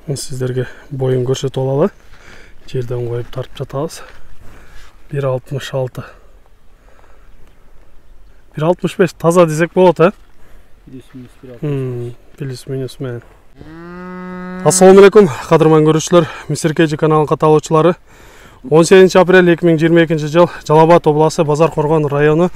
Сіздерге бойын көрсетіп алалы. Жерден қойып тартып жатабыз. 1.66. 1.65 таза десек болады, Плюс-минус мен. Ассаламу алейкум, қадырман көрушілер, Мисир KG каналының қаталаушылары. 18 апрель 2022 жыл Жалал Абад облысы Базар Қорған районы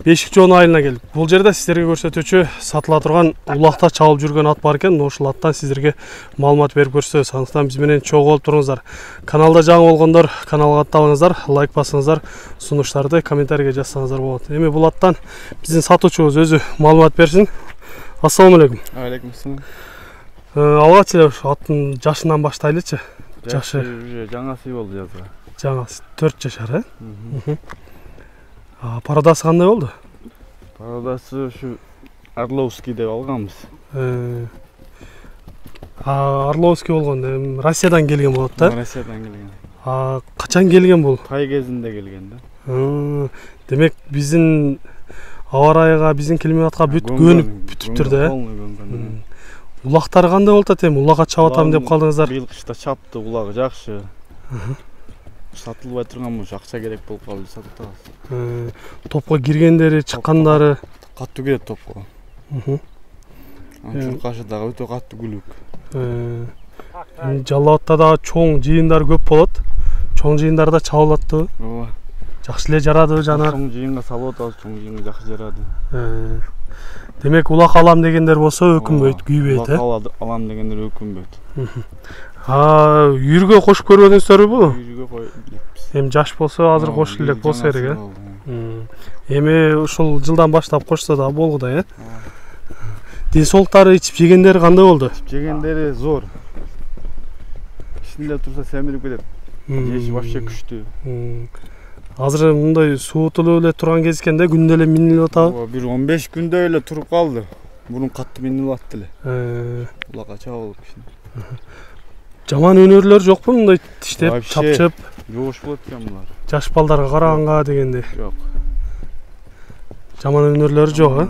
Бешікжон айылына келдік. Бұл жерде сіздерге көрсетуші сатыла тұрған улақта чалып жүрген ат бар екен. Ошол аттан сіздерге маалымат беріп көрсөтөбүз. Андыктан биз менен чогуу болуп туруңуздар. Каналда жаңы болгондор каналга атталыңыздар, лайк басыңыздар, сунуштарды комментарийге жазсаңыздар болот. Эми бул аттан биздин сатуучубуз өзү маалымат берсин. Ассаламу алейкум. Алейкум ассалам. Алгач эле аттын жашынан баштайлычы. Жашы жаңасы болду жазга. Жаңасы 4 жашар, Парадасы кандай болду? Парадасы ушу Орловский деп алганбыз. Орловский болгон, Россиядан келген болот да? Россиядан келген. Качан келген бул? Тай кезинде келген да. Демек биздин аба ырайга, биздин климатка бүт көнүп бүтүптүр да. Улактары кандай болот атем? Улакка чап атам деп калдыңыздар. Быйыл кышта чапты, улагы жакшы. Сатылбай турган болчу, акча керек болуп калды, сатып атабыз. Топко киргендери, чыккандары каттуу келет топко. Чуркашы дагы өтө каттуу күлүк. Жалал Абадта да чоң жыйындар көп болот. Чоң жыйындарда чабылаттыбы? Ооба. Жакшы эле жарады жанар. Чоң жыйынга салып атабыз, чоң жыйынга жакшы жарады. Демек улак алам дегендер болсо өкүнбөйт, күйбөйт, Улак алам дегендер өкүнбөйт. Үйүргө кошуп көрбөдүңүздөрбү? Үйүргө коюп. Эми жаш болсо азыр кошуп элек болсо керек, Эми ушул жылдан баштап кошсо да болгу да, Ден соолуктары, ичип жегендери кандай болду? Жегендери зор. Ичинде турса семирип кетет. Жеши вообще күчтүү. Азыр мындай суутулуп эле турган кез экен да, күндө эле минилип атабы? Бир 15 күндө эле туруп калды. Мурун катты минилип атты эле. Улакка чабылып кичине. Жаман өнөрлөр жокпу мындай тиштеп, чапчып? Жоош болот экен булар. Жаш балдарга караганга дегенде. Жок. Жаман өнөрлөрү жок,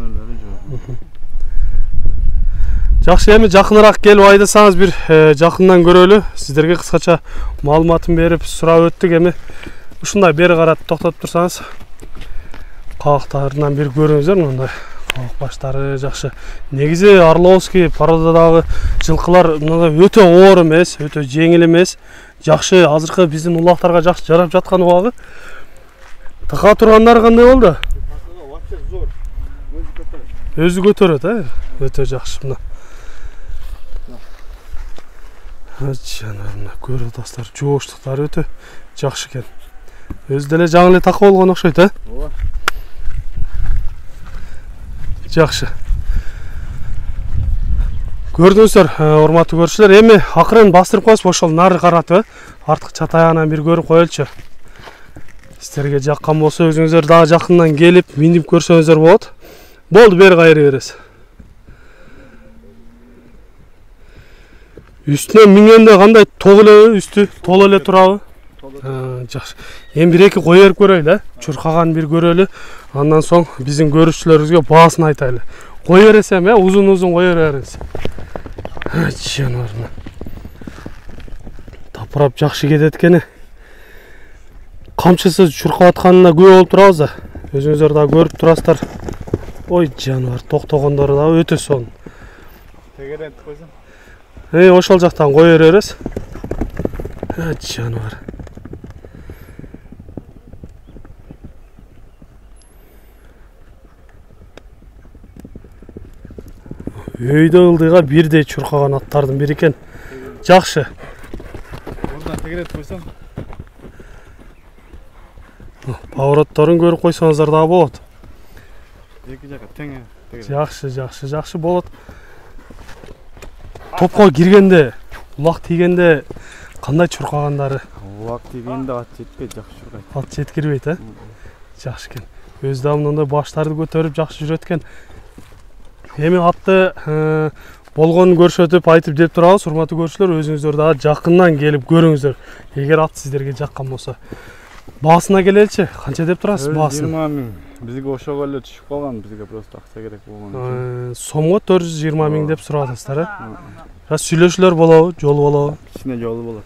Жакшы, эми жакыныраак келип айдасаңыз бир жакындан көрөлү. Сиздерге кыскача маалыматын берип сурап өттүк. Эми ушундай бери карап токтоп турсаңыз, кабактарынан бир көрүңүздөр, мындай кабак баштары жакшы. Негизи Орловский пародадагы жылкылар мындай өтө оор эмес, өтө жеңил эмес, жакшы, азыркы биздин улактарга жакшы жарап жаткан убагы. Така тургандар кандай болду? Вообще зор. Өзү көтөрөт, өтө жакшы мына. Жанарына көрүп атасыздар, жооштуктары өтө жакшы экен. Өзү деле жаңы эле така болгон окшойт, Ооба. Жакшы. Көрдүңүздөр, урматтуу көрүүчүлөр, эми акырын бастырып коесуз, ошол нары каратып, артыкча таягынан бир көрүп коелучу. Сиздерге жаккан болсо, өзүңүздөр дагы жакындан келип, минип көрсөңүздөр болот. Болду, бери кайры бересиз. Үстүнө мингенде кандай тол эле, үстү тол эле турабы? Жакшы. Эми бир эки кой берип көрөйлү, чуркаган бир көрөлү. Андан соң биздин көрүүчүлөрүбүзгө баасын айтайлы. Кой бересем, узун-узун кой бериңиз. Жанарына. Тапырап жакшы кетет экен. Камчысы чуркап атканына күбө болуп турабыз да. Өзүңүздөр да көрүп турасыздар. Ой, жанар, токтогондору да өтө сонун. Тегерент койсоң. Ошол жактан кой беребиз. Жанар. Өйдө ылдыйга бирдей чуркаган аттардын бири экен. Жакшы. Ордон тегерент койсоң. Поворотторун көрүп койсоңуздар дагы болот. Эки жака тең. Жакшы болот. Топко киргенде, улак тийгенде кандай чуркагандары? Улак тийгенде ат жетпейт, жакшы чуркайт. Ат жеткирбейт, Жакшы экен. Өзү да мындай баштарды көтөрүп жакшы жүрөт экен. Эми атты болгонун көрсөтүп айтып деп турабыз, урматтуу көрүүчүлөр, өзүңүздөр дагы жакындан келип көрүңүздөр. Эгер ат сиздерге жаккан болсо. Баасына келеличи, канча деп турасыз баасын? 20 миң. Бизге ошого эле түшүп калган, бизге просто акча керек болгон үчүн. Сомго 420 миң деп сурап атасыздар, Сүйлөшүүлөр болобу, жол болобу? Кичине жолу болот.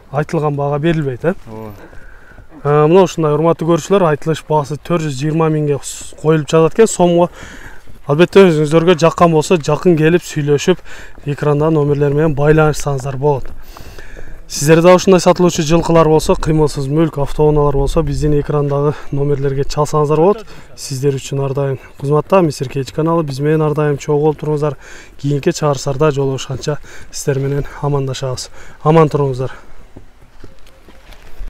Айтылган баага берилбейт, Ооба. Мына ушундай урматтуу көрүүчүлөр, айтылыш баасы 420 миңге коюлуп жатат экен сомго. Албетте өзүңүздөргө жаккан болсо, жакын келип сүйлөшүп, экрандагы номерлер менен байланышсаңыздар болот. Сиздерде да ушундай сатылуучу жылкылар болсо, кыймылсыз мүлк, автоунаалар болсо, биздин экрандагы номерлерге чалсаңыздар болот. Сиздер үчүн ар дайым кызматта Мистер Кейдж каналы, биз менен ар дайым чогуу болуп туруңуздар. Кийинки чыгарсарда жолугушканча сиздер менен амандашабыз. Аман туруңуздар.